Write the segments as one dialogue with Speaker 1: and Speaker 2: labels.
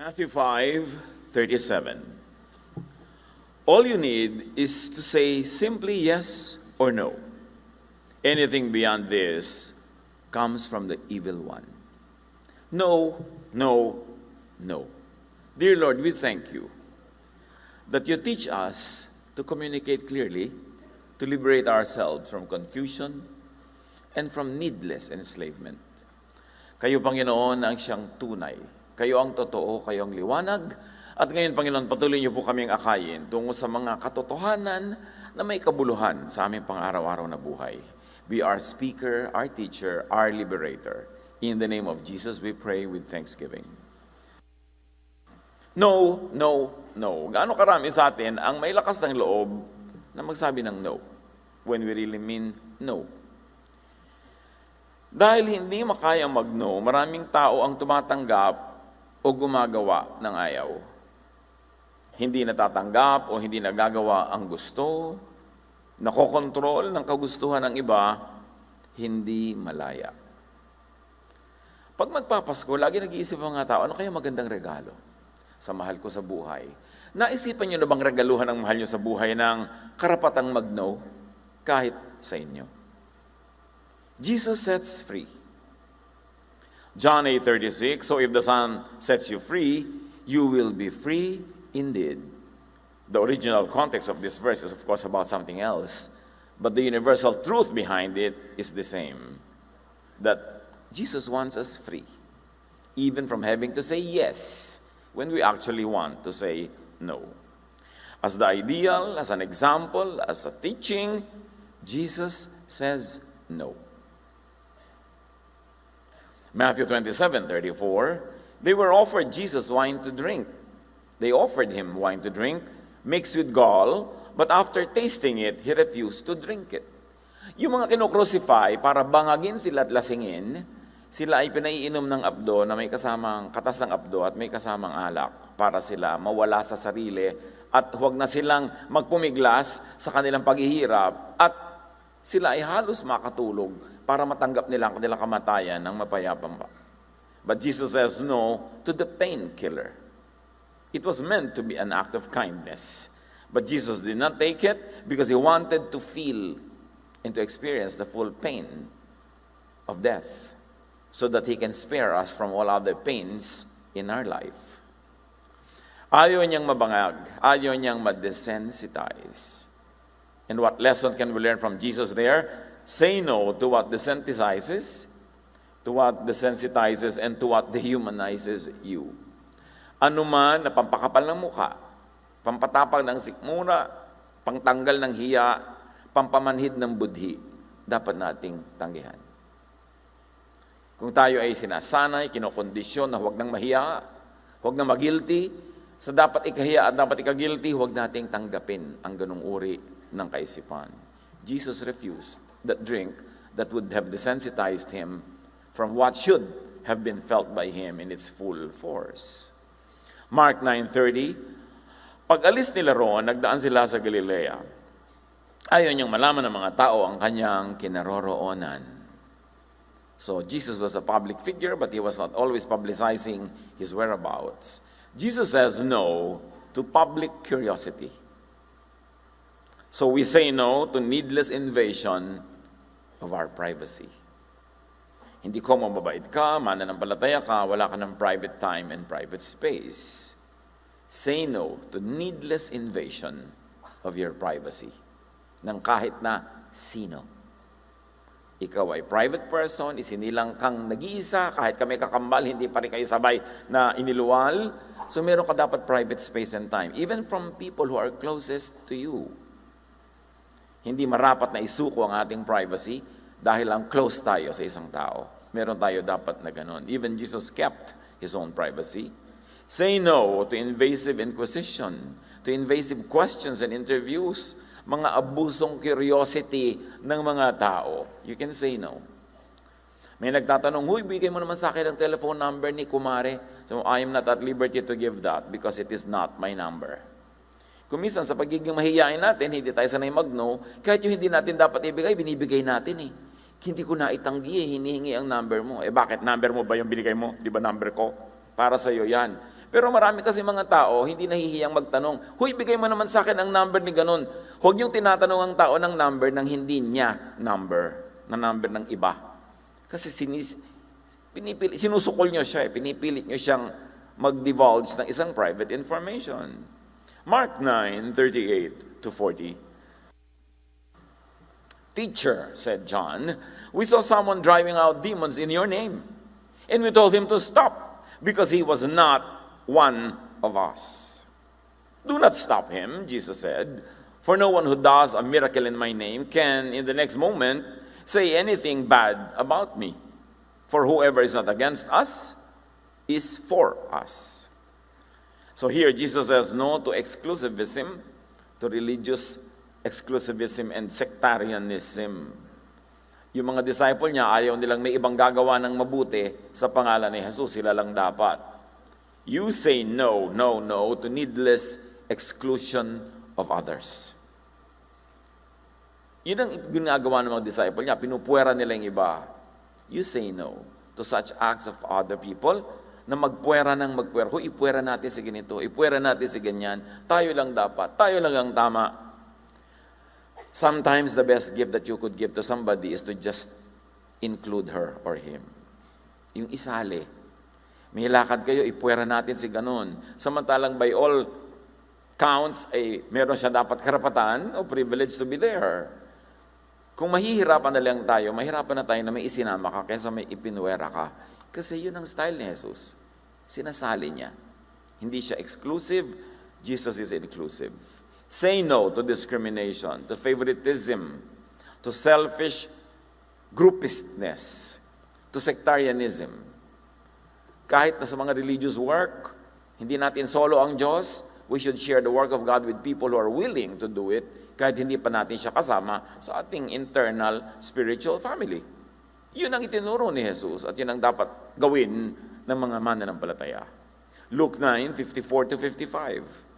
Speaker 1: Matthew 5:37. All you need is to say simply yes or no. Anything beyond this comes from the evil one. No, no, no. Dear Lord, we thank you that you teach us to communicate clearly, to liberate ourselves from confusion and from needless enslavement. Kayo, Panginoon, ang siyang tunay. Kayo ang totoo, kayo ang liwanag. At ngayon, Panginoon, patuloy niyo po kaming akayin tungo sa mga katotohanan na may kabuluhan sa aming pang-araw-araw na buhay. Be our speaker, our teacher, our liberator. In the name of Jesus, we pray with thanksgiving. No, no, no. Gaano karami sa atin ang may lakas ng loob na magsabi ng no when we really mean no. Dahil hindi makayang mag-no, maraming tao ang tumatanggap o gumagawa ng ayaw. Hindi natatanggap o hindi nagagawa ang gusto, nakokontrol ng kagustuhan ng iba, hindi malaya. Pag magpapasko, lagi nag-iisip ang mga tao, ano kaya magandang regalo sa mahal ko sa buhay? Naisipan nyo na bang regaluhan ang mahal nyo sa buhay ng karapatang mag-no kahit sa inyo? Jesus sets free. John 8:36, so if the Son sets you free, you will be free indeed. The original context of this verse is of course about something else, but the universal truth behind it is the same. That Jesus wants us free, even from having to say yes when we actually want to say no. As the ideal, as an example, as a teaching, Jesus says no. Matthew 27:34, they were offered Jesus wine to drink. They offered him wine to drink, mixed with gall, but after tasting it, he refused to drink it. Yung mga kinocrucify, para bangagin sila at lasingin, sila ay pinaiinom ng abdo na may kasamang katas ng abdo at may kasamang alak para sila mawala sa sarili at huwag na silang magpumiglas sa kanilang paghihirap at sila ay halos makatulog para matanggap nila ang kanilang kamatayan ng mapayapang pa. But Jesus says no to the painkiller. It was meant to be an act of kindness. But Jesus did not take it because he wanted to feel and to experience the full pain of death so that he can spare us from all other pains in our life. Ayaw niyang mabangag, ayaw niyang ma-desensitize. And what lesson can we learn from Jesus there? Say no to what desensitizes, and to what dehumanizes you. Ano man na pampakapal ng mukha, pampatapag ng sikmura, pangtanggal ng hiya, pampamanhid ng budhi, dapat nating tanggihan. Kung tayo ay sinasanay, kinokondisyon na huwag nang mahiya, huwag nang magilty, sa dapat ikahiya at dapat ikagilty, huwag nating tanggapin ang ganung uri ng kaisipan. Jesus refused that drink that would have desensitized him from what should have been felt by him in its full force. Mark 9:30, pag-alis nila roon, nagdaan sila sa Galilea. Ayaw niyang malaman ng mga tao ang kanyang kinaroroonan. So Jesus was a public figure, but he was not always publicizing his whereabouts. Jesus says no to public curiosity. So we say no to needless invasion of our privacy. Hindi ko mababait ka, mananampalataya ka, wala ka ng private time and private space. Say no to needless invasion of your privacy ng kahit na sino. Ikaw ay private person, isinilang kang nag-iisa, kahit kami kakambal, hindi pa rin kayo sabay na iniluwal. So meron ka dapat private space and time, even from people who are closest to you. Hindi marapat na isuko ang ating privacy dahil lang close tayo sa isang tao. Meron tayo dapat na ganun. Even Jesus kept his own privacy. Say no to invasive inquisition, to invasive questions and interviews, mga abusong curiosity ng mga tao. You can say no. May nagtatanong, huy, bigay mo naman sa akin ang telephone number ni Kumare. So I am not at liberty to give that because it is not my number. Kuminsan sa pagiging mahihiyain natin, hindi tayo sanay mag-no, kahit yung hindi natin dapat ibigay, binibigay natin eh. Hindi ko na itanggi hinihingi ang number mo. Bakit number mo ba yung binigay mo? Di ba number ko? Para sa iyo yan. Pero marami kasi mga tao, hindi nahihiyang magtanong, huy, bigay mo naman sa akin ang number ni ganun. Huwag niyong tinatanong ang tao ng number ng hindi niya number, na number ng iba. Kasi sinusukol niyo siya, pinipilit niyo siyang mag-divulge ng isang private information. Mark 9:38 to 40. Teacher, said John, we saw someone driving out demons in your name, and we told him to stop, because he was not one of us. Do not stop him, Jesus said, for no one who does a miracle in my name can, in the next moment, say anything bad about me. For whoever is not against us is for us. So here, Jesus says no to exclusivism, to religious exclusivism and sectarianism. Yung mga disciple niya, ayaw nilang may ibang gagawa ng mabuti sa pangalan ni Jesus, sila lang dapat. You say no to needless exclusion of others. Yun ang ginagawa ng mga disciple niya, pinupuwera nila yung iba. You say no to such acts of other people na magpuwera ng magpuwera. Ipuwera natin si ganito, ipuwera natin si ganyan. Tayo lang dapat, tayo lang ang tama. Sometimes the best gift that you could give to somebody is to just include her or him. Yung isali. May lakad kayo, ipuwera natin si ganun. Samantalang by all counts, meron siya dapat karapatan o privilege to be there. Kung mahihirapan na lang tayo, mahirapan na tayo na may isinama ka kaysa may ipinuwera ka. Kasi yun ang style ni Jesus. Sinasali niya. Hindi siya exclusive, Jesus is inclusive. Say no to discrimination, to favoritism, to selfish groupishness, to sectarianism. Kahit na sa mga religious work, hindi natin solo ang Diyos, we should share the work of God with people who are willing to do it, kahit hindi pa natin siya kasama sa ating internal spiritual family. Yun ang itinuro ni Jesus at yun ang dapat gawin ng mga mananampalataya. Luke 9:54 to 55.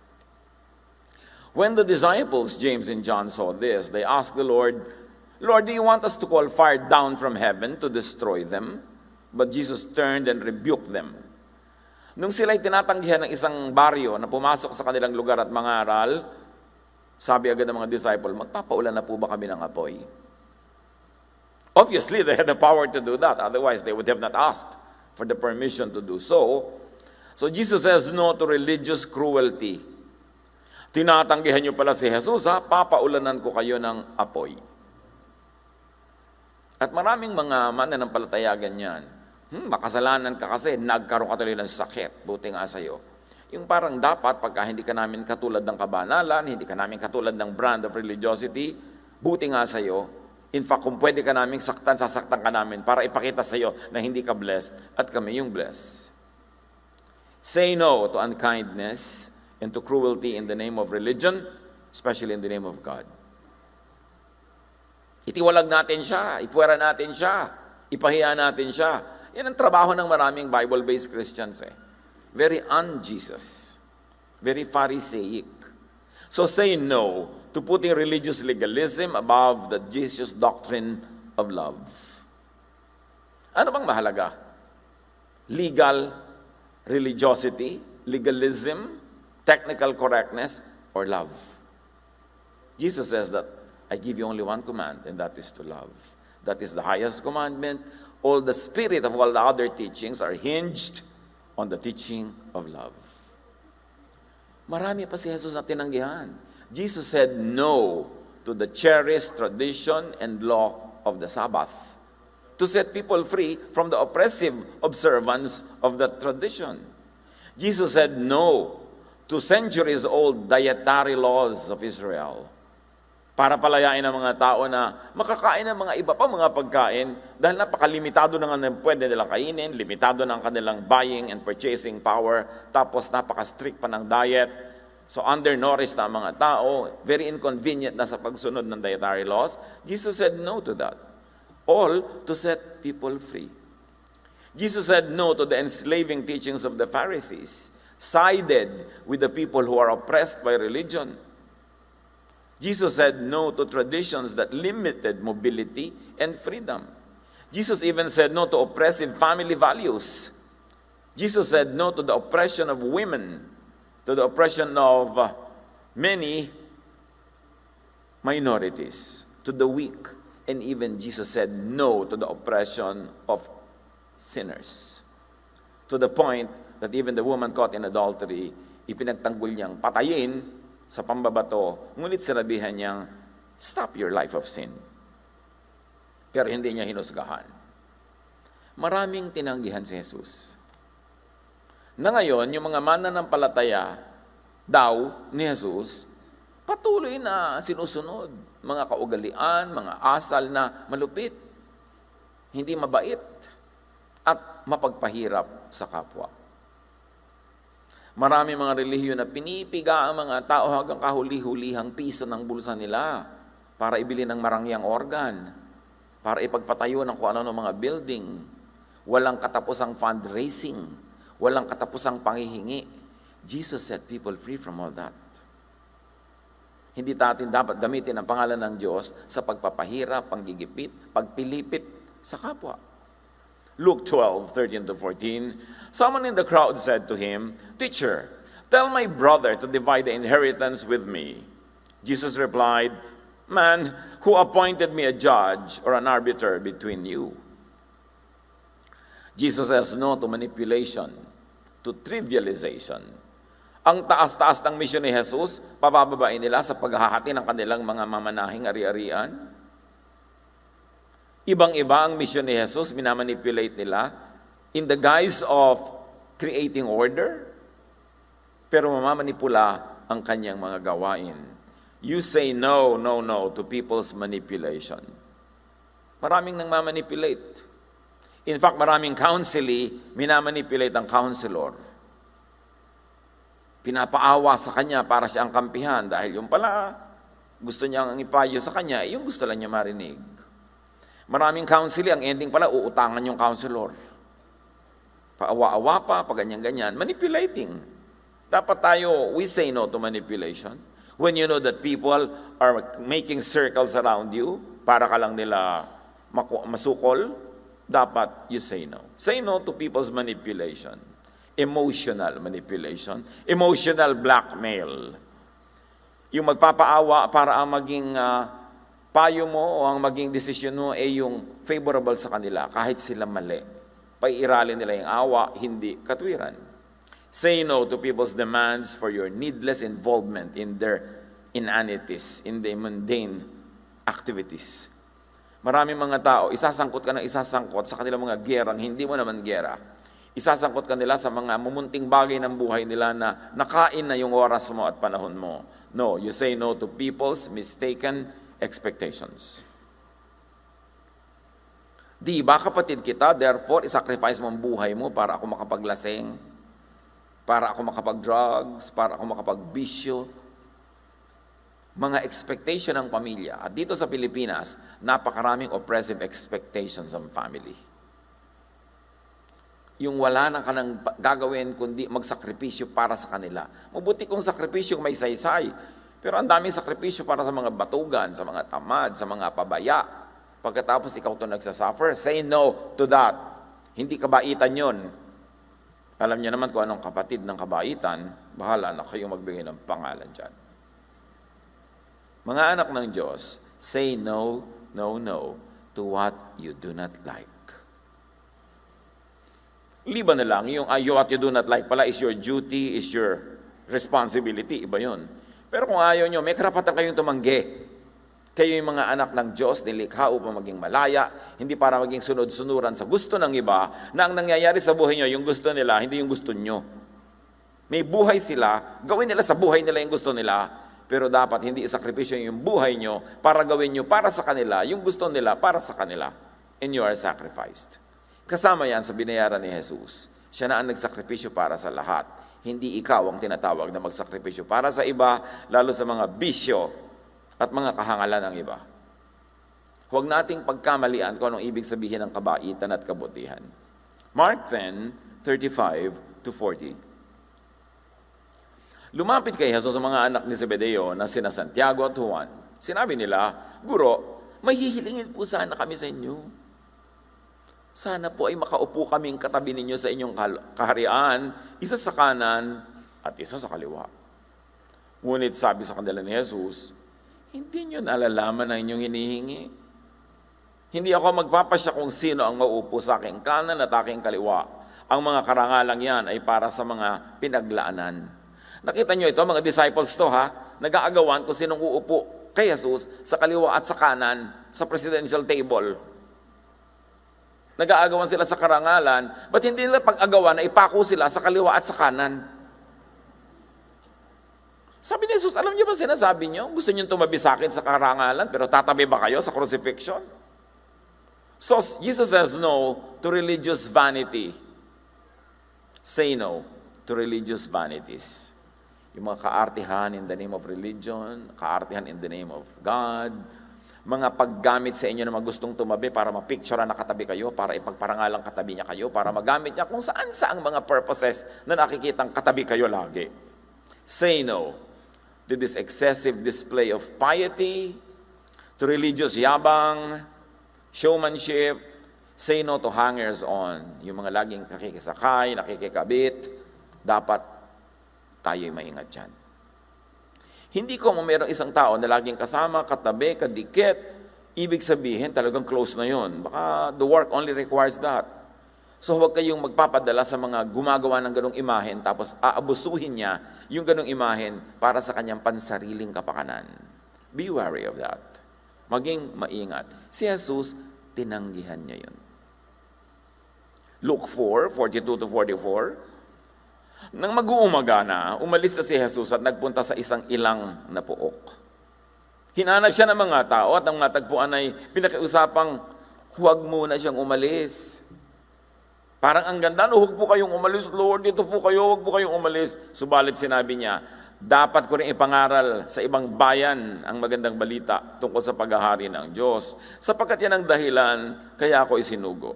Speaker 1: When the disciples, James and John, saw this, they asked the Lord, Lord, do you want us to call fire down from heaven to destroy them? But Jesus turned and rebuked them. Nung sila'y tinatanggihan ng isang baryo na pumasok sa kanilang lugar at mangaral, sabi agad ng mga disciple, magpapaulan na po ba kami ng apoy? Obviously, they had the power to do that. Otherwise, they would have not asked for the permission to do so. So Jesus says no to religious cruelty. Tinatanggihan niyo pala si Jesus, papaulanan ko kayo ng apoy. At maraming mga mananampalataya ganyan. Makasalanan ka kasi, nagkaroon ka tuloy ng sakit, buti nga sa'yo. Yung parang dapat, pagka hindi ka namin katulad ng kabanalan, hindi ka namin katulad ng brand of religiosity, buti nga sa'yo. In fact, kung pwede ka namin saktan, sasaktan ka namin para ipakita sa'yo na hindi ka blessed at kami yung blessed. Say no to unkindness and to cruelty in the name of religion, especially in the name of God. Itiwalag natin siya, ipuwera natin siya, ipahiya natin siya. Yan ang trabaho ng maraming Bible-based Christians. Very un-Jesus. Very Pharisaic. So say no to putting religious legalism above the Jesus doctrine of love. Ano bang mahalaga? Legal religiosity, legalism, technical correctness, or love? Jesus says that I give you only one command, and that is to love. That is the highest commandment. All the spirit of all the other teachings are hinged on the teaching of love. Marami pa si Jesus na tinanggihan. Jesus said no to the cherished tradition and law of the Sabbath, to set people free from the oppressive observance of that tradition. Jesus said no to centuries-old dietary laws of Israel, para palayain ang mga tao na makakain ng mga iba pa mga pagkain dahil napakalimitado na nga pwede nilang kainin, limitado na ang kanilang buying and purchasing power, tapos napaka-strict pa ng diet. So undernourished na ang mga tao, very inconvenient na sa pagsunod ng dietary laws. Jesus said no to that. All to set people free. Jesus said no to the enslaving teachings of the Pharisees, sided with the people who are oppressed by religion. Jesus said no to traditions that limited mobility and freedom. Jesus even said no to oppressive family values. Jesus said no to the oppression of women, to the oppression of many minorities, to the weak. And even Jesus said no to the oppression of sinners. To the point that even the woman caught in adultery, ipinagtanggol niyang patayin sa pambabato, ngunit sinabihan niyang, stop your life of sin. Pero hindi niya hinusgahan. Maraming tinanggihan si Jesus. Na ngayon, yung mga mananampalataya daw ni Jesus, patuloy na sinusunod. Mga kaugalian, mga asal na malupit, hindi mabait, at mapagpahirap sa kapwa. Marami mga relihiyon na pinipiga ang mga tao hanggang kahuli-hulihang piso ng bulsa nila para ibili ng marangyang organ, para ipagpatayo ng kung ano ng mga building. Walang katapusang fundraising, walang katapusang panghihingi. Jesus set people free from all that. Hindi natin dapat gamitin ang pangalan ng Diyos sa pagpapahirap, panggigipit, pagpilipit sa kapwa. Luke 12:13-14, someone in the crowd said to him, "Teacher, tell my brother to divide the inheritance with me." Jesus replied, "Man, who appointed me a judge or an arbiter between you?" Jesus says no to manipulation, to trivialization. Ang taas-taas ng misyon ni Jesus, pabababain nila sa paghahati ng kanilang mga mamanahing ari-arian. Ibang-iba ang misyon ni Jesus, minamanipulate nila in the guise of creating order, pero mamamanipula ang kanyang mga gawain. You say no, no, no to people's manipulation. Maraming nang mamanipulate. In fact, maraming counselee, minamanipulate ang counselor. Pinapaawa sa kanya para siya ang kampihan dahil yung pala, gusto niya ang ipayo sa kanya, yung gusto lang niya marinig. Maraming counselee, ang ending pala, uutangan yung counselor. Paawa-awa pa, paganyan-ganyan, manipulating. Dapat tayo, we say no to manipulation. When you know that people are making circles around you, para ka lang nila masukol, dapat you say no. Say no to people's manipulation. Emotional manipulation. Emotional blackmail. Yung magpapaawa para ang maging payo mo o ang maging desisyon mo ay yung favorable sa kanila kahit sila mali. Paiiralin nila yung awa, hindi katwiran. Say no to people's demands for your needless involvement in their inanities, in the mundane activities. Maraming mga tao, isasangkot ka ng isasangkot sa kanilang mga gerang, hindi mo naman gera. Isasangkot ka nila sa mga mumunting bagay ng buhay nila na nakain na yung oras mo at panahon mo. No, you say no to people's mistaken expectations. Di ba kapatid kita, therefore, isacrifice mo ang buhay mo para ako makapaglaseng, para ako makapag-drugs, para ako makapagbisyo. Mga expectation ng pamilya. At dito sa Pilipinas, napakaraming oppressive expectations ng family. Yung wala na ka nang gagawin kundi magsakripisyo para sa kanila. Mabuti kung sakripisyo may saysay. Pero ang daming sakripisyo para sa mga batugan, sa mga tamad, sa mga pabaya. Pagkatapos ikaw ito nagsasuffer, say no to that. Hindi kabaitan yon. Alam niyo naman kung anong kapatid ng kabaitan, bahala na kayong magbigay ng pangalan dyan. Mga anak ng Diyos, say no, no, no to what you do not like. Liban na lang, yung what you do not like pala is your duty, is your responsibility, iba yun. Pero kung ayaw nyo, may karapatan kayong tumanggi. Kayo yung mga anak ng Diyos, nilikha upang maging malaya, hindi para maging sunod-sunuran sa gusto ng iba, na ang nangyayari sa buhay nyo, yung gusto nila, hindi yung gusto nyo. May buhay sila, gawin nila sa buhay nila yung gusto nila, pero dapat hindi isakripisyo yung buhay nyo para gawin nyo para sa kanila, yung gusto nila para sa kanila. And you are sacrificed. Kasama yan sa binayaran ni Jesus. Siya na ang nagsakripisyo para sa lahat. Hindi ikaw ang tinatawag na magsakripisyo para sa iba, lalo sa mga bisyo at mga kahangalan ng iba. Huwag nating pagkamalian kung anong ibig sabihin ng kabaitan at kabutihan. Mark 10:35-40. Lumapit kay Jesus ang mga anak ni Zebedeo na sina Santiago at Juan. Sinabi nila, "Guro, may hihilingin po sana kami sa inyo." Sana po ay makaupo kaming katabi ninyo sa inyong kaharian, isa sa kanan at isa sa kaliwa. Ngunit sabi sa kanila ni Jesus, hindi nyo nalalaman ang inyong hinihingi. Hindi ako magpapasya kung sino ang maupo sa aking kanan at aking kaliwa. Ang mga karangalang yan ay para sa mga pinaglaanan. Nakita nyo ito, mga disciples to ha, nag-aagawan kung sinong uupo kay Jesus sa kaliwa at sa kanan sa presidential table. Nag-aagawan sila sa karangalan, ba't hindi nila pag-agawan na ipako sila sa kaliwa at sa kanan? Sabi ni Jesus, alam niyo ba sinasabi niyo? Gusto niyo tumabi sa akin sa karangalan, pero tatabi ba kayo sa crucifixion? So, Jesus says no to religious vanity. Say no to religious vanities. Yung mga kaartihan in the name of religion, kaartihan in the name of God, mga paggamit sa inyo na magustong tumabi para mapicturean na katabi kayo, para ipagparangalang katabi niya kayo, para magamit niya kung saan-saang mga purposes na nakikitang katabi kayo lagi. Say no to this excessive display of piety, to religious yabang, showmanship. Say no to hangers-on, yung mga laging nakikisakay, nakikikabit. Dapat tayo'y maingat dyan. Hindi ko mayroong isang tao na laging kasama, katabi, kadikit, ibig sabihin talagang close na yon. Baka the work only requires that. So huwag kayong magpapadala sa mga gumagawa ng ganong imahen tapos aabusuhin niya yung ganong imahen para sa kanyang pansariling kapakanan. Be wary of that. Maging maingat. Si Jesus, tinanggihan niya yun. Luke 4:42-44. Nang mag-uumaga na, umalis na si Jesus at nagpunta sa isang ilang na puok. Hinanap siya ng mga tao at ang matagpuan ay pinakiusapang huwag muna siyang umalis. Parang ang ganda, huwag po kayong umalis, Lord, dito po kayo, huwag po kayong umalis. Subalit sinabi niya, dapat ko rin ipangaral sa ibang bayan ang magandang balita tungkol sa paghahari ng Diyos. Sapagkat yan ang dahilan, kaya ako isinugo.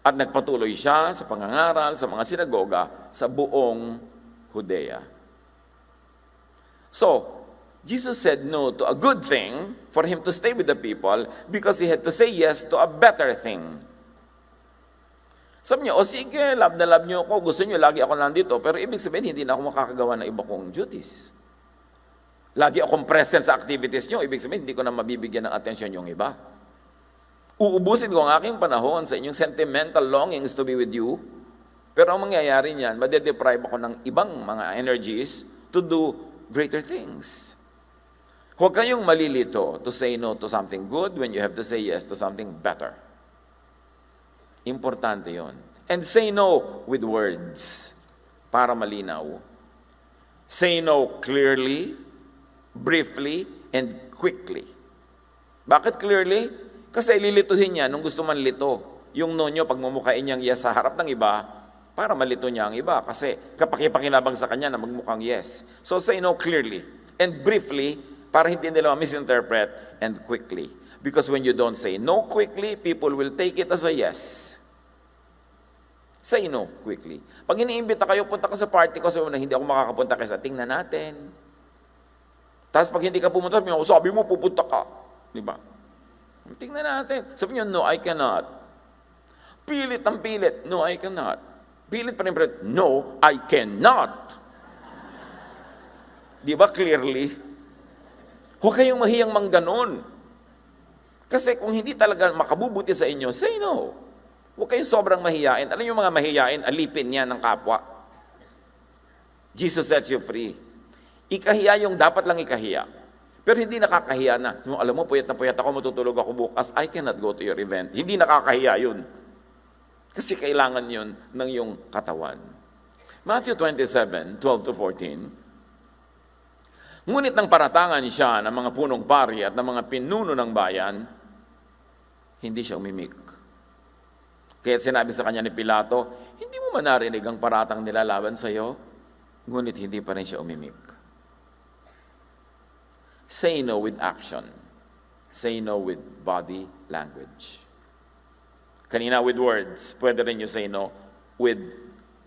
Speaker 1: At nagpatuloy siya sa pangangaral sa mga sinagoga sa buong Judea. So, Jesus said no to a good thing for him to stay with the people because he had to say yes to a better thing. Sabi niya, o sige, love na love niyo ako, gusto niyo lagi ako nandito, pero ibig sabihin, hindi na ako makakagawa ng iba kong duties. Lagi akong present sa activities niyo, ibig sabihin, hindi ko na mabibigyan ng atensyon yung iba. Uubusin ko ang aking panahon sa inyong sentimental longings to be with you, pero ang mangyayari niyan, madedeprive ako ng ibang mga energies to do greater things. Huwag kayong malilito to say no to something good when you have to say yes to something better. Importante yon. And say no with words para malinaw. Say no clearly, briefly, and quickly. Bakit clearly? Kasi lilituhin niya nung gusto man lito. Yung no nyo, pag mumukhain niyang yes sa harap ng iba, para malito niya ang iba. Kasi kapakipakinabang sa kanya na magmukhang yes. So say no clearly and briefly para hindi nila misinterpret, and quickly. Because when you don't say no quickly, people will take it as a yes. Say no quickly. Pag iniimbita kayo, punta ka sa party ko, sabi mo na hindi ako makakapunta kasi tingnan natin. Tapos pag hindi ka pumunta, sabi mo pupunta ka. Di ba? Tingnan natin. Sabi niyo, no, I cannot. Pilit ang pilit. No, I cannot. Pilit pa rin pilit. No, I cannot. Di ba clearly? Huwag kayong mahiyang mangganon. Kasi kung hindi talaga makabubuti sa inyo, say no. Huwag kayong sobrang mahiyain. Alam niyo mga mahiyain, alipin niya ng kapwa. Jesus sets you free. Ikahiya yung dapat lang ikahiya. Pero hindi nakakahiya na. Alam mo, puyat na puyat ako, matutulog ako bukas. I cannot go to your event. Hindi nakakahiya yun. Kasi kailangan yun ng iyong katawan. Matthew 27:12-14. Ngunit nang paratangan siya ng mga punong pari at ng mga pinuno ng bayan, hindi siya umimik. Kaya sinabi sa kanya ni Pilato, hindi mo man narinig ang paratang nila laban sa iyo? Ngunit hindi pa rin siya umimik. Say no with action. Say no with body language. Kanina with words, pwede rin you say no with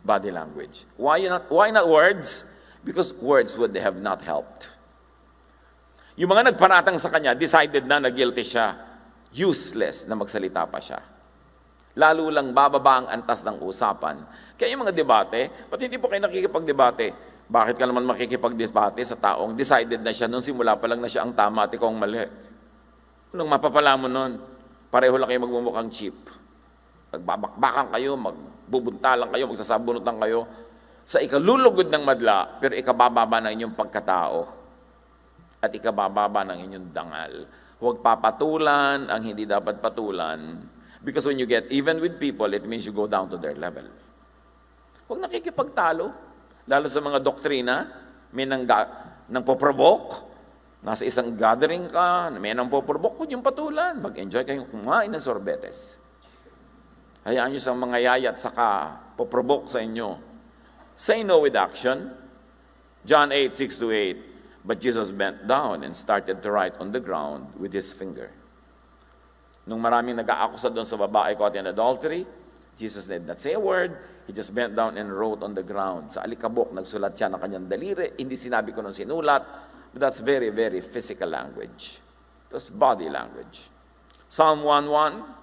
Speaker 1: body language. Why not words? Because words would have not helped. Yung mga nagparatang sa kanya, decided na guilty siya. Useless na magsalita pa siya. lalo lang bababa ang antas ng usapan. Kaya yung mga debate, pati hindi po kayo nakikipagdebate. Bakit ka naman makikipagdebate sa taong decided na siya, nung simula pa lang na siya ang tama at ikaw ang mali? Anong mapapala mo nun? Pareho lang kayo magmumukhang cheap. Magbabakbakan kayo, magbubuntalan kayo, magsasabunutan kayo sa ikalulugod ng madla, pero ikabababa ng inyong pagkatao at ikabababa ng inyong dangal. Huwag papatulan ang hindi dapat patulan, because when you get even with people, it means you go down to their level. Huwag nakikipagtalo, lalo sa mga doktrina, may nang poprovoke, nasa isang gathering ka, may nang poprovoke, huwag yung patulan, mag-enjoy kayong kumain ng sorbetes. Hayaan nyo sa mga yayat saka poprovoke sa inyo. Say no with action. John 8:6-8. But Jesus bent down and started to write on the ground with his finger. Nung maraming nag-aakusa doon sa babae caught in adultery, Jesus did not say a word. He just bent down and wrote on the ground. Sa alikabok, nagsulat siya ng kanyang daliri. Hindi sinabi ko nung sinulat, but that's very, very physical language. That's body language. Psalm 1:1.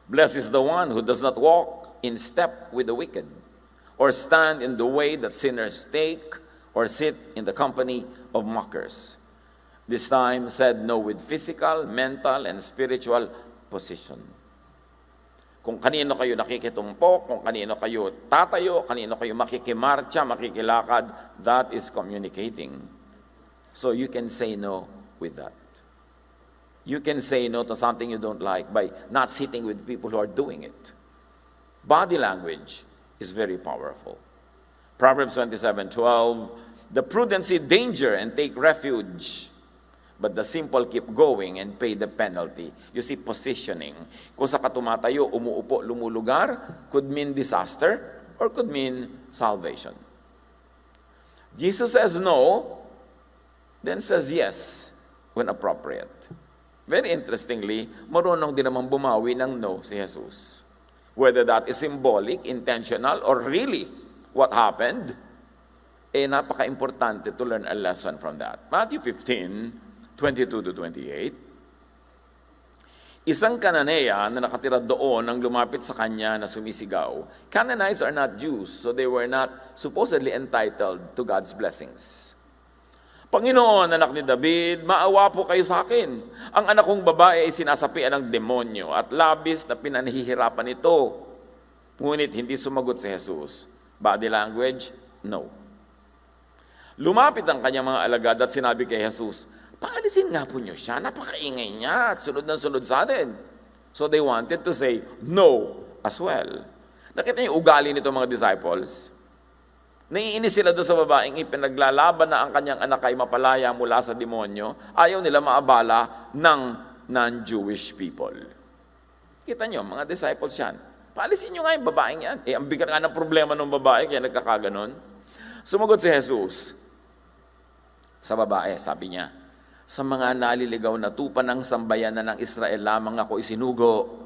Speaker 1: Blessed is the one who does not walk in step with the wicked, or stand in the way that sinners take, or sit in the company of mockers. This time said no with physical, mental, and spiritual position. Kung kanino kayo nakikitumpok, kung kanino kayo tatayo, kanino kayo makikimarcha, makikilakad, that is communicating. So you can say no with that. You can say no to something you don't like by not sitting with people who are doing it. Body language is very powerful. Proverbs 27:12, the prudent see danger and take refuge, but the simple keep going and pay the penalty. You see, positioning. Kung sa katumatayo, umuupo, lumulugar, could mean disaster or could mean salvation. Jesus says no, then says yes when appropriate. Very interestingly, marunong din naman bumawi ng no si Jesus. Whether that is symbolic, intentional, or really what happened, napaka-importante to learn a lesson from that. Matthew 15:22-28. Isang Kananea na nakatira doon ang lumapit sa kanya na sumisigaw. Canaanites are not Jews, so they were not supposedly entitled to God's blessings. Panginoon, anak ni David, maawa po kayo sa akin. Ang anak kong babae ay sinasapian ng demonyo at labis na pinanhihirapan ito. Ngunit hindi sumagot si Jesus. Body language, no. Lumapit ang kanyang mga alagad at sinabi kay Jesus, paalisin nga po niyo siya, napakaingay niya at sunod na sunod sa atin. So they wanted to say no as well. Nakita niyo yung ugali nito mga disciples? Naiinis sila doon sa babaeng ipinaglalaban na ang kanyang anak ay mapalaya mula sa demonyo. Ayaw nila maabala ng non-Jewish people. Kita nyo, mga disciples yan. Paalisin nyo nga yung babaeng yan. Ang bigat nga ng problema ng babae, kaya nagkakaganon. Sumagot si Jesus sa babae, sabi niya, sa mga naliligaw na tupa ng sambayanan ng Israel lamang ako isinugo.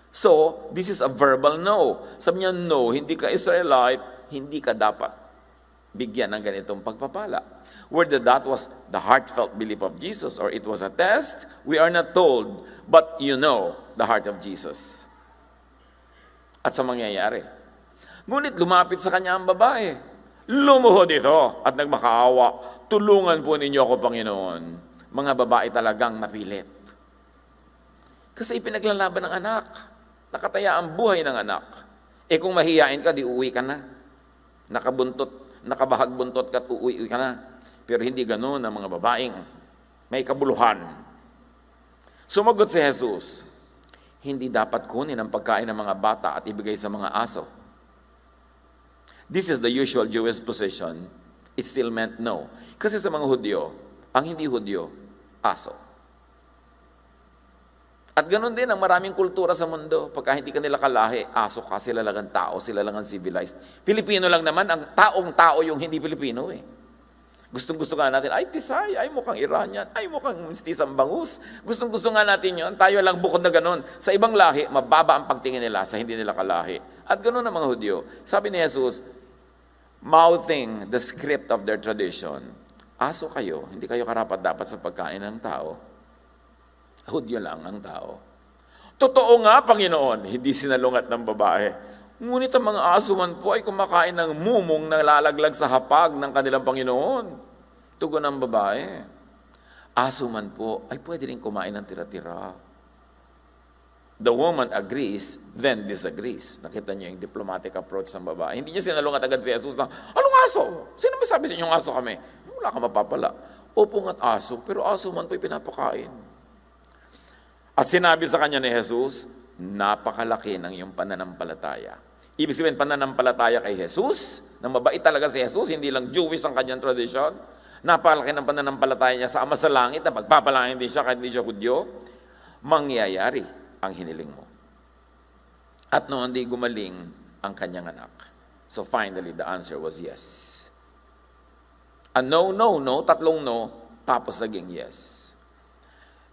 Speaker 1: So, this is a verbal no. Sabi niya, no, hindi ka Israelite, hindi ka dapat bigyan ng ganitong pagpapala. Whether that was the heartfelt belief of Jesus or it was a test, we are not told, but you know the heart of Jesus. At sa mangyayari. Ngunit lumapit sa kanya ang babae. Lumuhod ito at nagmakaawa. Tulungan po ninyo ako, Panginoon. Mga babae talagang mapilit. Kasi ipinaglalaban ng anak. Nakataya ang buhay ng anak. Kung mahihain ka, di uwi ka na. Nakabahagbuntot ka at uuwi ka na. Pero hindi ganoon ang mga babaeng may kabuluhan. Sumagot si Jesus, hindi dapat kunin ang pagkain ng mga bata at ibigay sa mga aso. This is the usual Jewish position. It still meant no. Kasi sa mga Hudyo, ang hindi Hudyo, aso. At ganoon din ang maraming kultura sa mundo. Pagka hindi ka nila kalahi, aso ka, sila lang ang tao, sila lang ang civilized. Pilipino lang naman, ang taong-tao yung hindi Pilipino eh. Gustong-gusto nga natin, ay Tisay, ay mukhang Iranian, ay mukhang mistisang bangus. Gustong-gusto nga natin yun, tayo lang bukod na ganoon. Sa ibang lahi, mababa ang pagtingin nila sa hindi nila kalahi. At ganoon ang mga Hudyo. Sabi ni Jesus, mouthing the script of their tradition, aso kayo, hindi kayo karapat-dapat sa pagkain ng tao. Hudyo lang ang tao. Totoo nga, Panginoon, hindi sinalungat ng babae. Ngunit ang mga aso man po ay kumakain ng mumong na lalaglag sa hapag ng kanilang Panginoon. Tugon ng babae. Aso man po ay pwede rin kumain ng tira-tira. The woman agrees, then disagrees. Nakita niyo yung diplomatic approach ng babae. Hindi niya sinalungat agad si Jesus na, anong aso? Sino may sabi sa inyong aso kami? Wala ka mapapala. Opo nga't aso, pero aso man po'y pinapakain. At sinabi sa kanya ni Jesus, napakalaki ng iyong pananampalataya. Ibig sabihin, pananampalataya kay Jesus, na mabait talaga si Jesus, hindi lang Jewish ang kanyang tradisyon. Napakalaki ng pananampalataya niya sa Ama sa Langit, na pagpapalangin din siya kahit hindi siya Hudyo. Mangyayari ang hiniling mo. At noon di gumaling ang kanyang anak. So finally, the answer was yes. A no, no, no, tatlong no, tapos naging yes.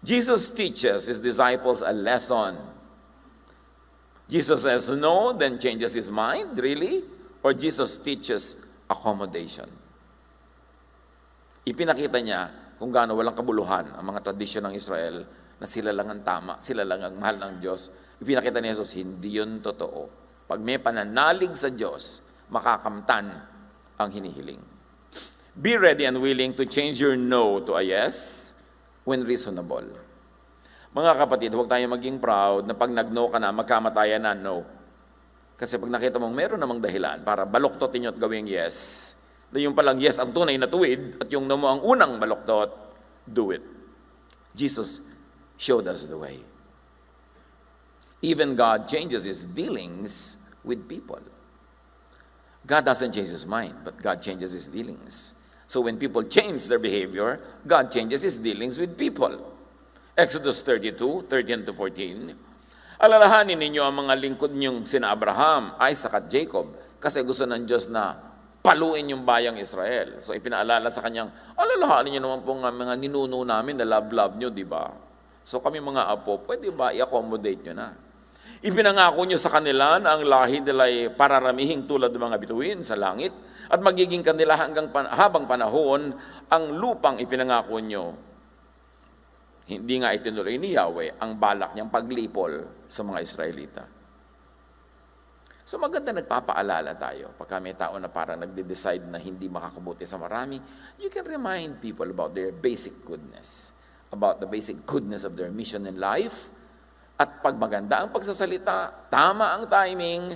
Speaker 1: Jesus teaches his disciples a lesson. Jesus says no, then changes his mind, really? Or Jesus teaches accommodation? Ipinakita niya kung gaano walang kabuluhan ang mga tradisyon ng Israel na sila lang ang tama, sila lang ang mahal ng Diyos. Ipinakita ni Jesus, hindi yun totoo. Pag may pananalig sa Diyos, makakamtan ang hinihiling. Be ready and willing to change your no to a yes when reasonable. Mga kapatid, huwag tayo maging proud na pag nag-no ka na, magkamatayan na, no. Kasi pag nakita mong meron namang dahilan para baloktotin nyo at gawing yes, na yung palang yes ang tunay na tuwid at yung no mo ang unang baloktot, do it. Jesus showed us the way. Even God changes his dealings with people. God doesn't change his mind, but God changes his dealings. So when people change their behavior, God changes his dealings with people. Exodus 32, 13-14. Alalahanin ninyo ang mga lingkod niyong sina Abraham, Isaac at Jacob, kasi gusto ng Diyos na paluin yung bayang Israel. So ipinaalala sa kanyang, alalahanin niyo naman po nga mga ninuno namin na love niyo, di ba? So kami mga apo, pwede ba i-accommodate nyo na? Ipinangako nyo sa kanila na ang lahi nila ay pararamihing tulad ng mga bituin sa langit at magiging kanila habang panahon ang lupang ipinangako nyo. Hindi nga itinuloy ni Yahweh ang balak niyang paglipol sa mga Israelita. So maganda nagpapaalala tayo. Pagka may tao na parang nagde-decide na hindi makakabuti sa marami, you can remind people about their basic goodness, about the basic goodness of their mission in life. At pag maganda ang pagsasalita, tama ang timing,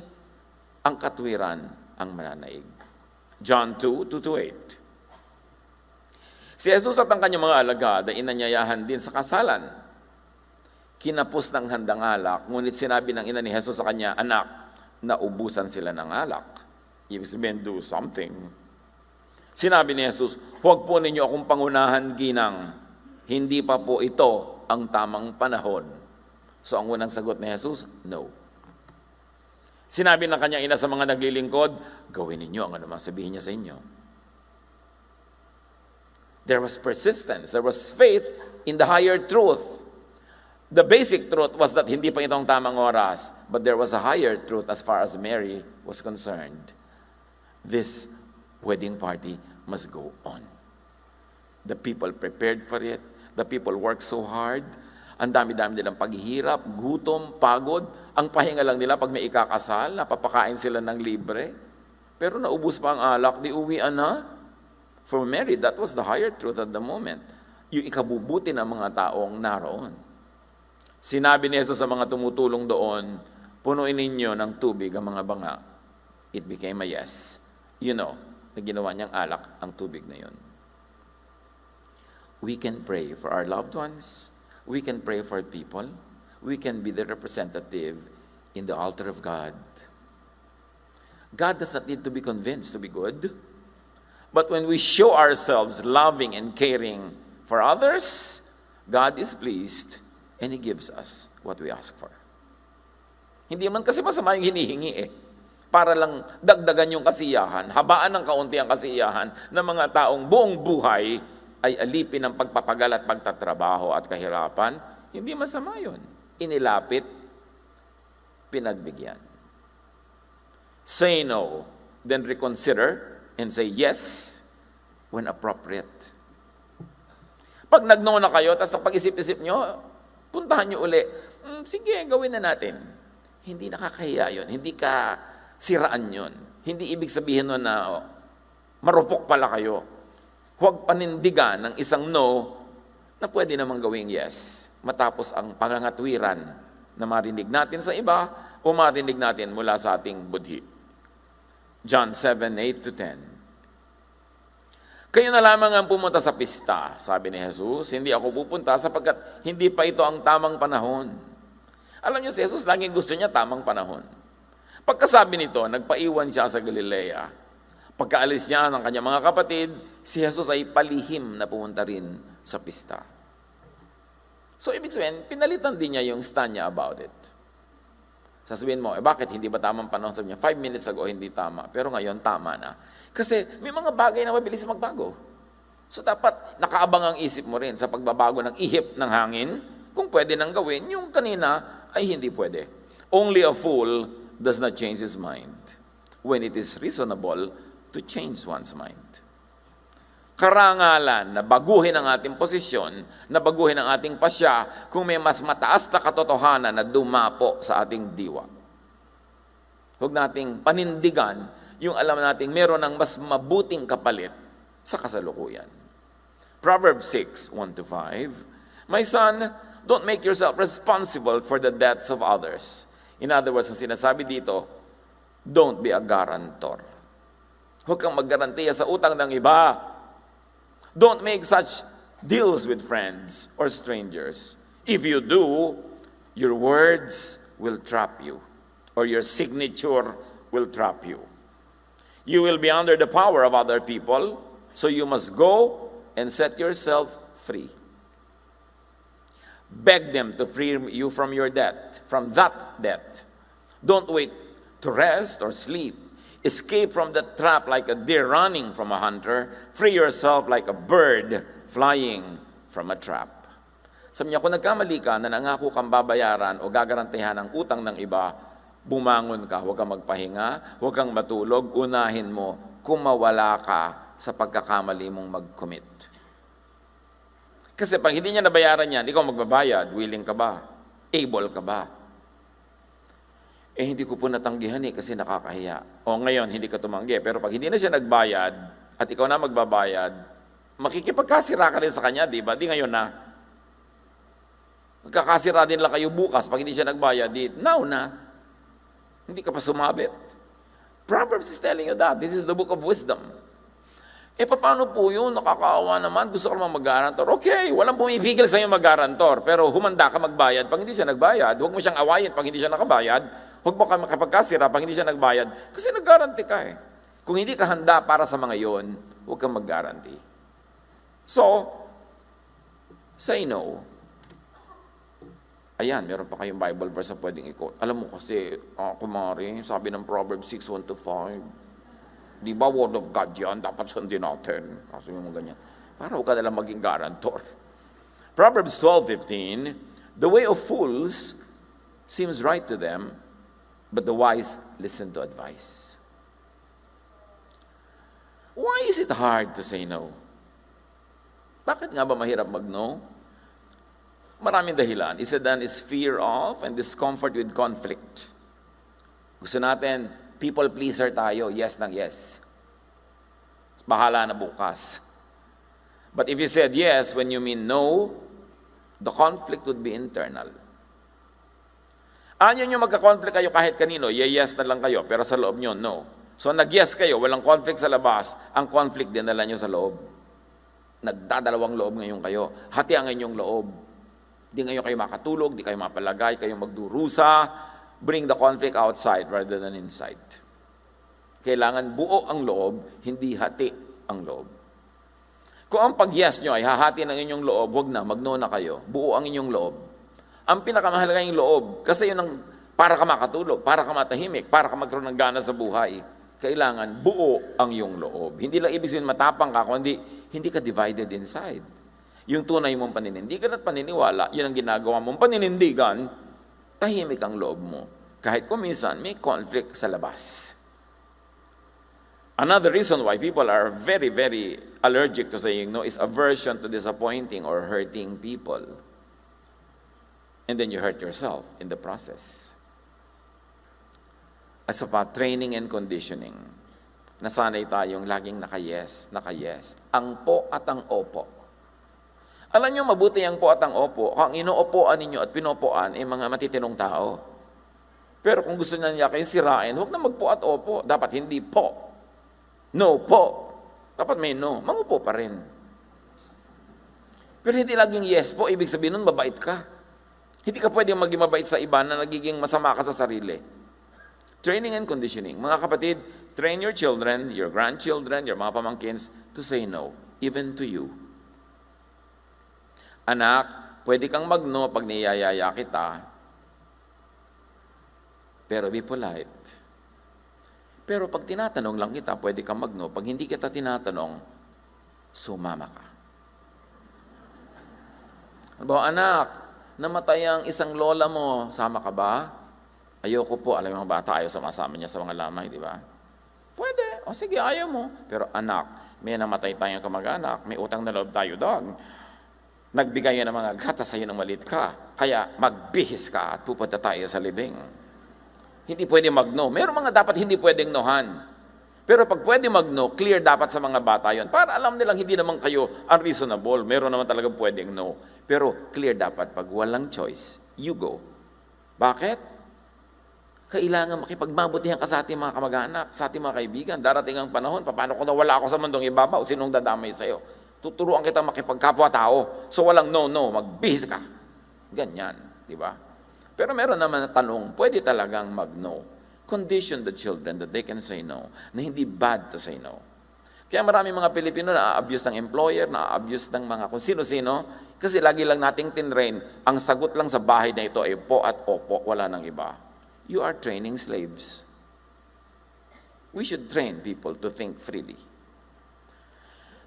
Speaker 1: ang katwiran ang mananaig. John 2:2-8. Si Jesus at ang kanyang mga alagad ay inanyayahan din sa kasalan. Kinapos ng handang alak, ngunit sinabi ng ina ni Jesus sa kanya, anak, naubusan sila ng alak. Ibig sabihin, do something. Sinabi ni Jesus, huwag po ninyo akong pangunahan, ginang. Hindi pa po ito ang tamang panahon. So ang unang sagot ni Jesus, no. Sinabi ng kanyang ina sa mga naglilingkod, gawin ninyo ang anumang sabihin niya sa inyo. There was persistence, there was faith in the higher truth. The basic truth was that hindi pa ito ang tamang oras, but there was a higher truth as far as Mary was concerned. This wedding party must go on. The people prepared for it. The people worked so hard. Ang dami-dami nilang paghihirap, gutom, pagod. Ang pahinga lang nila pag may ikakasal, napapakain sila ng libre. Pero naubos pa ang alak, di uwian na. For Mary, that was the higher truth at the moment. Yung ikabubuti ng mga taong naroon. Sinabi ni Jesus sa mga tumutulong doon, punuin ninyo ng tubig ang mga banga. It became a yes. You know, na ginawa niyang alak ang tubig na yun. We can pray for our loved ones. We can pray for people. We can be the representative in the altar of God. God does not need to be convinced to be good. But when we show ourselves loving and caring for others, God is pleased and He gives us what we ask for. Hindi man kasi masama yung hinihingi para lang dagdagan yung kasiyahan, habaan ng kaunti ang kasiyahan ng mga taong buong buhay ay alipin ng pagpapagal at pagtatrabaho at kahirapan. Hindi masama yun. Inilapit, pinagbigyan. Say no, then reconsider, and say yes when appropriate. Pag nag-no na kayo, tapos pag-isip-isip nyo, puntahan nyo uli. Sige, gawin na natin. Hindi nakakahiya yun. Hindi ka siraan yun. Hindi ibig sabihin nun na marupok pala kayo. Huwag panindigan ng isang no na pwede namang gawing yes. Matapos ang pangangatwiran na marinig natin sa iba o marinig natin mula sa ating budhi. John 7:8-10. Kayo na lamang ang pumunta sa pista, sabi ni Jesus. Hindi ako pupunta sapagkat hindi pa ito ang tamang panahon. Alam niyo, si Jesus laging gusto niya tamang panahon. Pagkasabi nito, nagpaiwan siya sa Galilea. Pagkaalis niya ng kanyang mga kapatid, si Jesus ay palihim na pumunta rin sa pista. So, ibig sabihin, pinalitan din niya yung stand niya about it. Sasabihin mo, bakit hindi ba tamang panahon? Sabi niya, 5 minutes ago, hindi tama. Pero ngayon, tama na. Kasi may mga bagay na mabilis magbago. So, dapat nakaabang ang isip mo rin sa pagbabago ng ihip ng hangin. Kung pwede nang gawin, yung kanina ay hindi pwede. Only a fool does not change his mind when it is reasonable to change one's mind. Karangalan na baguhin ang ating posisyon, na baguhin ang ating pasya kung may mas mataas na katotohanan na dumapo sa ating diwa. Huwag nating panindigan yung alam nating meron ng mas mabuting kapalit sa kasalukuyan. Proverbs 6:1-5, My son, don't make yourself responsible for the debts of others. In other words, ang sinasabi dito, don't be a guarantor. Huwag kang maggarantiya sa utang ng iba. Don't make such deals with friends or strangers. If you do, your words will trap you, or your signature will trap you. You will be under the power of other people, so you must go and set yourself free. Beg them to free you from your debt, from that debt. Don't wait to rest or sleep. Escape from the trap like a deer running from a hunter. Free yourself like a bird flying from a trap. Sabi niya, kung nagkamali ka na nangako kang babayaran o gagarantihan ang utang ng iba, bumangon ka, huwag kang magpahinga, huwag kang matulog, unahin mo kung mawala ka sa pagkakamali mong mag-commit. Kasi pag hindi niya nabayaran yan, ikaw magbabayad, willing ka ba? Able ka ba? Hindi ko po natanggihan kasi nakakahiya. O ngayon, hindi ka tumanggi. Pero pag hindi na siya nagbayad, at ikaw na magbabayad, makikipagkasira ka rin sa kanya, di ba? Di ngayon na. Magkakasira din lang kayo bukas pag hindi siya nagbayad, now na. Hindi ka pa sumabit. Proverbs is telling you that. This is the book of wisdom. Paano po yun? Nakakaawa naman. Gusto ko naman mag-garantor. Okay, walang pumipigil sa iyo mag-garantor. Pero humanda ka magbayad pag hindi siya nagbayad. Huwag mo siyang awayin pag hindi siya nakabayad. Huwag mo ka makapagkasira pag hindi siya nagbayad. Kasi nag-guarantee ka Kung hindi ka handa para sa mga yon, huwag kang mag-guarantee. So, say no. Ayan, meron pa kayong Bible verse na pwedeng i-quote. Alam mo kasi, kumari, sabi ng Proverbs 6:1-5, di ba word of God yan? Dapat sundin natin. Kasi yung ganyan. Para huwag ka nalang maging guarantor. Proverbs 12:15, the way of fools seems right to them, but the wise listen to advice. Why is it hard to say no? Bakit nga ba mahirap mag-no? Maraming dahilan. Isa dan is fear of and discomfort with conflict. Gusto natin, people pleaser tayo, yes nang yes. Bahala na bukas. But if you said yes when you mean no, the conflict would be internal. Anyo nyo magka-conflict kayo kahit kanino, yes na lang kayo, pero sa loob nyo, no. So nag-yes kayo, walang conflict sa labas, ang conflict dinala nyo sa loob. Nagdadalawang loob ngayon kayo. Hati ang inyong loob. Di ngayon kayo makatulog, di kayo mapalagay, kayo magdurusa. Bring the conflict outside rather than inside. Kailangan buo ang loob, hindi hati ang loob. Kung ang pag-yes nyo ay hahati ng inyong loob, wag na, mag-no na kayo. Buo ang inyong loob. Ang pinakamahalaga yung loob, kasi yun ang para ka makatulog, para ka matahimik, para ka magkaroon ng gana sa buhay. Kailangan buo ang iyong loob. Hindi lang ibig sabihin matapang ka, kundi hindi ka divided inside. Yung tunay mong paninindigan at paniniwala, yun ang ginagawa mong paninindigan, tahimik ang loob mo. Kahit kung minsan may conflict sa labas. Another reason why people are very, very allergic to saying no is aversion to disappointing or hurting people. And then you hurt yourself in the process. As pa, training and conditioning. Nasanay tayong laging naka-yes, naka-yes. Ang po at ang opo. Alam nyo, mabuti ang po at ang opo. Ang inuopoan ninyo at pinopoan ay mga matitinong tao. Pero kung gusto niya kayo sirain, huwag na magpo at opo. Dapat hindi po. No po. Dapat may no. Mangupo pa rin. Pero hindi laging yes po. Ibig sabihin nun, mabait ka. Hindi ka pwedeng maging mabait sa iba na nagiging masama ka sa sarili. Training and conditioning. Mga kapatid, train your children, your grandchildren, your mga pamangkins to say no, even to you. Anak, pwede kang mag-no pag niyayaya kita, pero be polite. Pero pag tinatanong lang kita, pwede kang mag-no. Pag hindi kita tinatanong, sumama ka. Anak, namatay ang isang lola mo, sama ka ba? Ayoko po, alam mo mga bata, ayaw sumasama niya sa mga lamay, di ba? Pwede, o sige, ayaw mo. Pero anak, may namatay tayong kamag-anak, may utang na loob tayo doon. Nagbigay yan ng mga gatas sa'yo ng malit ka, kaya magbihis ka at pupunta tayo sa libing. Hindi pwede mag-no. Meron mga dapat hindi pwedeng nohan. Pero pag pwede mag-no, clear dapat sa mga bata yon. Para alam nilang hindi naman kayo unreasonable. Meron naman talagang pwedeng no. Pero clear dapat pag walang choice, you go. Bakit? Kailangan makipagmabutihan ka sa ating mga kamag-anak, sa ating mga kaibigan. Darating ang panahon, paano kung nawala ako sa mundong ibabaw, sinong dadamay sa'yo? Tuturuan kita makipagkapwa-tao. So walang no, magbihis ka. Ganyan, di ba? Pero meron naman na tanong, pwede talagang mag-no. Condition the children that they can say no, na hindi bad to say no. Kaya marami mga Pilipino na-abuse ng employer, na-abuse ng mga kung sino-sino, kasi lagi lang nating tinrain, ang sagot lang sa bahay na ito ay po at opo, wala nang iba. You are training slaves. We should train people to think freely.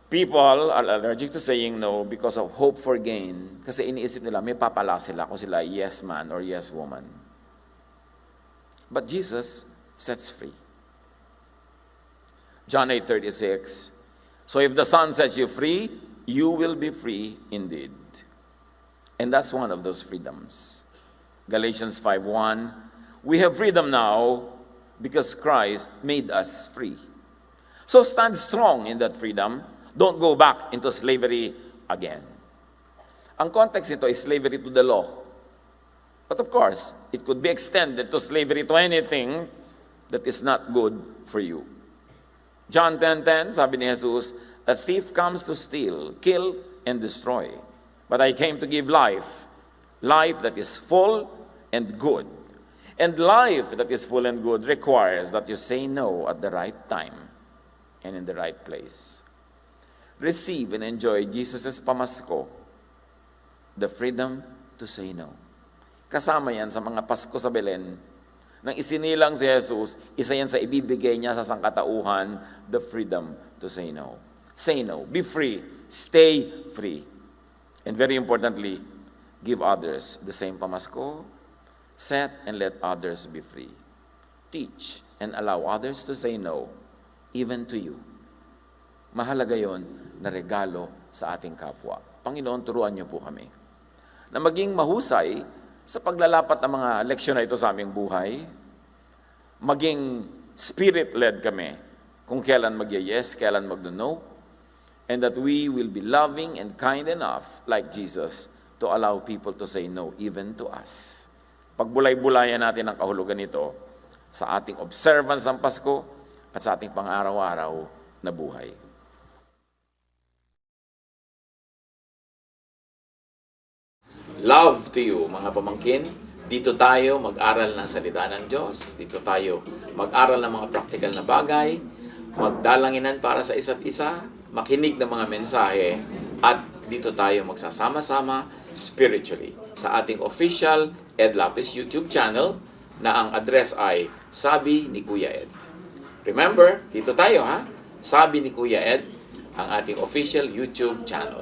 Speaker 1: People are allergic to saying no because of hope for gain. Kasi iniisip nila, may papala sila kung sila yes man or yes woman. But Jesus sets free. John 8:36. So if the Son sets you free, you will be free indeed. And that's one of those freedoms. Galatians 5:1. We have freedom now because Christ made us free. So stand strong in that freedom. Don't go back into slavery again. Ang context nito is slavery to the law. But of course, it could be extended to slavery to anything that is not good for you. John 10:10, sabi ni Jesus, a thief comes to steal, kill, and destroy. But I came to give life, life that is full and good. And life that is full and good requires that you say no at the right time and in the right place. Receive and enjoy Jesus' pamasko, the freedom to say no. Kasama yan sa mga Pasko sa Belen. Nang isinilang si Jesus, isa yan sa ibibigay niya sa sangkatauhan, the freedom to say no. Say no. Be free. Stay free. And very importantly, give others the same pamasko. Set and let others be free. Teach and allow others to say no, even to you. Mahalaga yon na regalo sa ating kapwa. Panginoon, turuan niyo po kami na maging mahusay sa paglalapat ng mga leksyon na ito sa aming buhay, maging spirit-led kami kung kailan mag-yes, kailan mag-no, and that we will be loving and kind enough, like Jesus, to allow people to say no, even to us. Pagbulay-bulayan natin ang kahulugan nito sa ating observance ng Pasko at sa ating pang-araw-araw na buhay. Love to you, mga pamangkin. Dito tayo mag-aral ng salita ng Diyos. Dito tayo mag-aral ng mga praktikal na bagay, magdalanginan para sa isa't isa, makinig ng mga mensahe, at dito tayo magsasama-sama spiritually sa ating official Ed Lapiz YouTube channel na ang address ay Sabi ni Kuya Ed. Remember, dito tayo ha, Sabi ni Kuya Ed, ang ating official YouTube channel.